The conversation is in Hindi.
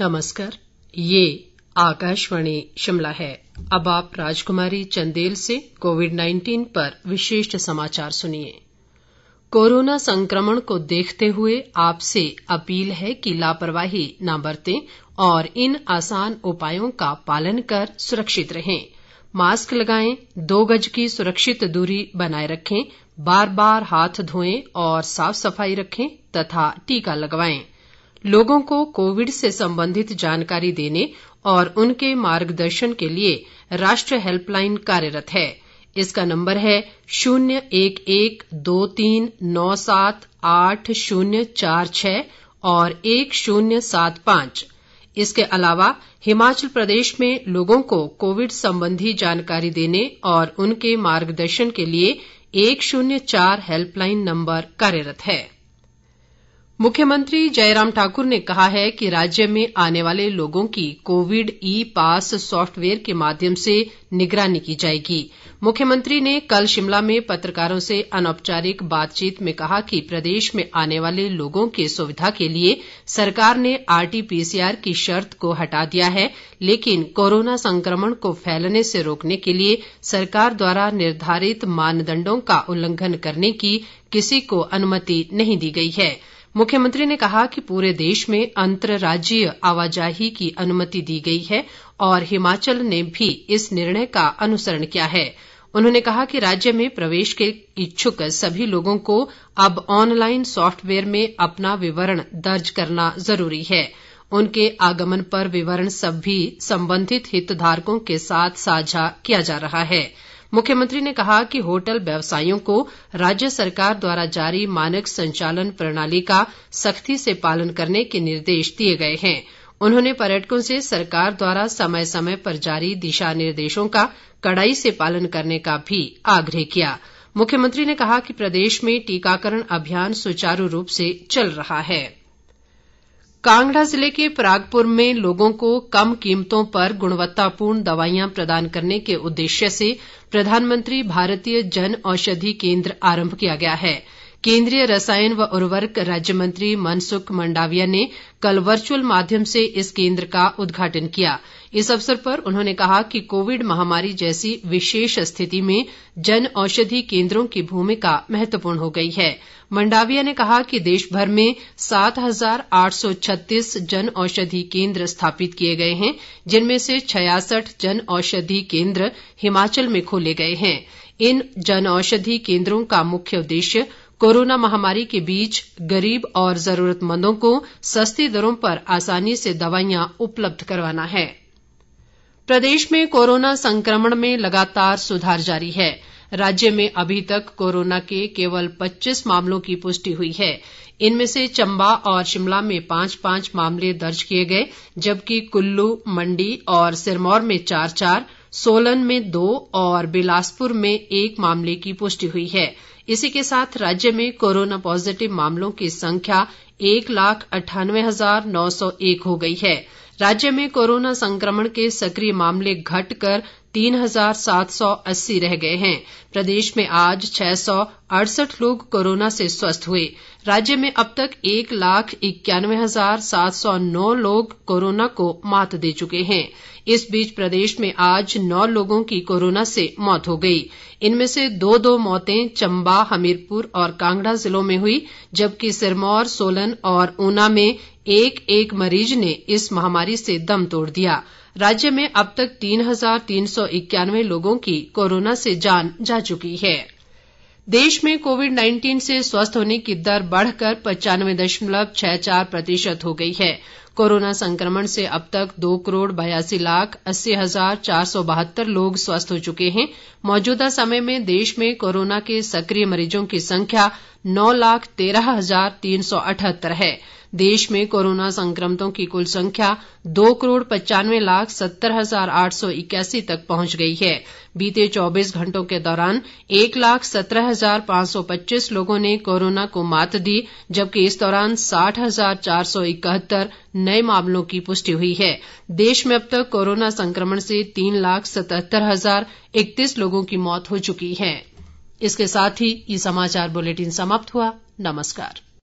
नमस्कार, ये आकाशवाणी शिमला है। अब आप राजकुमारी चंदेल से कोविड-19 पर विशेष समाचार सुनिए। कोरोना संक्रमण को देखते हुए आपसे अपील है कि लापरवाही न बरतें और इन आसान उपायों का पालन कर सुरक्षित रहें। मास्क लगाएं, 2 गज की सुरक्षित दूरी बनाए रखें, बार-बार हाथ धोएं और साफ सफाई रखें तथा टीका लगवाएं। लोगों को कोविड से संबंधित जानकारी देने और उनके मार्गदर्शन के लिए राष्ट्रीय हेल्पलाइन कार्यरत है। इसका नंबर है 011239780046 और 1075। इसके अलावा हिमाचल प्रदेश में लोगों को कोविड संबंधी जानकारी देने और उनके मार्गदर्शन के लिए 104 हेल्पलाइन नंबर कार्यरत है। मुख्यमंत्री जयराम ठाकुर ने कहा है कि राज्य में आने वाले लोगों की कोविड ई पास सॉफ्टवेयर के माध्यम से निगरानी की जाएगी। मुख्यमंत्री ने कल शिमला में पत्रकारों से अनौपचारिक बातचीत में कहा कि प्रदेश में आने वाले लोगों की सुविधा के लिए सरकार ने आरटी-पीसीआर की शर्त को हटा दिया है, लेकिन कोरोना संक्रमण को फैलने से रोकने के लिए सरकार द्वारा निर्धारित मानदंडों का उल्लंघन करने की किसी को अनुमति नहीं दी गई है। मुख्यमंत्री ने कहा कि पूरे देश में अंतर्राज्यीय आवाजाही की अनुमति दी गई है और हिमाचल ने भी इस निर्णय का अनुसरण किया है। उन्होंने कहा कि राज्य में प्रवेश के इच्छुक सभी लोगों को अब ऑनलाइन सॉफ्टवेयर में अपना विवरण दर्ज करना जरूरी है। उनके आगमन पर विवरण सभी संबंधित हितधारकों के साथ साझा किया जा रहा है। मुख्यमंत्री ने कहा कि होटल व्यवसायियों को राज्य सरकार द्वारा जारी मानक संचालन प्रणाली का सख्ती से पालन करने के निर्देश दिए गए हैं। उन्होंने पर्यटकों से सरकार द्वारा समय समय पर जारी दिशा निर्देशों का कड़ाई से पालन करने का भी आग्रह किया। मुख्यमंत्री ने कहा कि प्रदेश में टीकाकरण अभियान सुचारू रूप से चल रहा है। कांगड़ा जिले के परागपुर में लोगों को कम कीमतों पर गुणवत्तापूर्ण दवाइयां प्रदान करने के उद्देश्य से प्रधानमंत्री भारतीय जन औषधि केंद्र आरंभ किया गया है। केंद्रीय रसायन व उर्वरक राज्य मंत्री मनसुख मंडाविया ने कल वर्चुअल माध्यम से इस केंद्र का उद्घाटन किया। इस अवसर पर उन्होंने कहा कि कोविड महामारी जैसी विशेष स्थिति में जन औषधि केंद्रों की भूमिका महत्वपूर्ण हो गई है। मंडाविया ने कहा कि देश भर में 7,836 जन औषधि केंद्र स्थापित किए गए हैं, जिनमें से 66 जन औषधि केंद्र हिमाचल में खोले गए हैं। इन जन औषधि केंद्रों का मुख्य उद्देश्य कोरोना महामारी के बीच गरीब और जरूरतमंदों को सस्ती दरों पर आसानी से दवाइयां उपलब्ध करवाना है। प्रदेश में कोरोना संक्रमण में लगातार सुधार जारी है। राज्य में अभी तक कोरोना के केवल 25 मामलों की पुष्टि हुई है। इनमें से चंबा और शिमला में 5-5 मामले दर्ज किए गए, जबकि कुल्लू, मंडी और सिरमौर में 4-4, सोलन में 2 और बिलासपुर में 1 मामले की पुष्टि हुई है। इसी के साथ राज्य में कोरोना पॉजिटिव मामलों की संख्या 1,98,901 हो गई है। राज्य में कोरोना संक्रमण के सक्रिय मामले घटकर 3,780 रह गए हैं। प्रदेश में आज 668 लोग कोरोना से स्वस्थ हुए। राज्य में अब तक 1,91,709 लोग कोरोना को मात दे चुके हैं। इस बीच प्रदेश में आज 9 लोगों की कोरोना से मौत हो गई। इनमें से 2 मौतें चंबा, हमीरपुर और कांगड़ा जिलों में हुई, जबकि सिरमौर, सोलन और ऊना में 1-1 मरीज ने इस महामारी से दम तोड़ दिया। राज्य में अब तक 3,391 लोगों की कोरोना से जान जा चुकी है। देश में कोविड-19 से स्वस्थ होने की दर बढ़कर 95.64% हो गई है। कोरोना संक्रमण से अब तक 2,82,80,472 लोग स्वस्थ हो चुके हैं। मौजूदा समय में देश में कोरोना के सक्रिय मरीजों की संख्या 9,13,378 है। देश में कोरोना संक्रमितों की कुल संख्या 2,95,70,881 तक पहुंच गई है। बीते 24 घंटों के दौरान 1,17,525 लोगों ने कोरोना को मात दी, जबकि इस दौरान 60,471 नए मामलों की पुष्टि हुई है। देश में अब तक कोरोना संक्रमण से 3,77,031 लोगों की मौत हो चुकी है। इसके साथ ही ये समाचार बुलेटिन समाप्त हुआ। नमस्कार।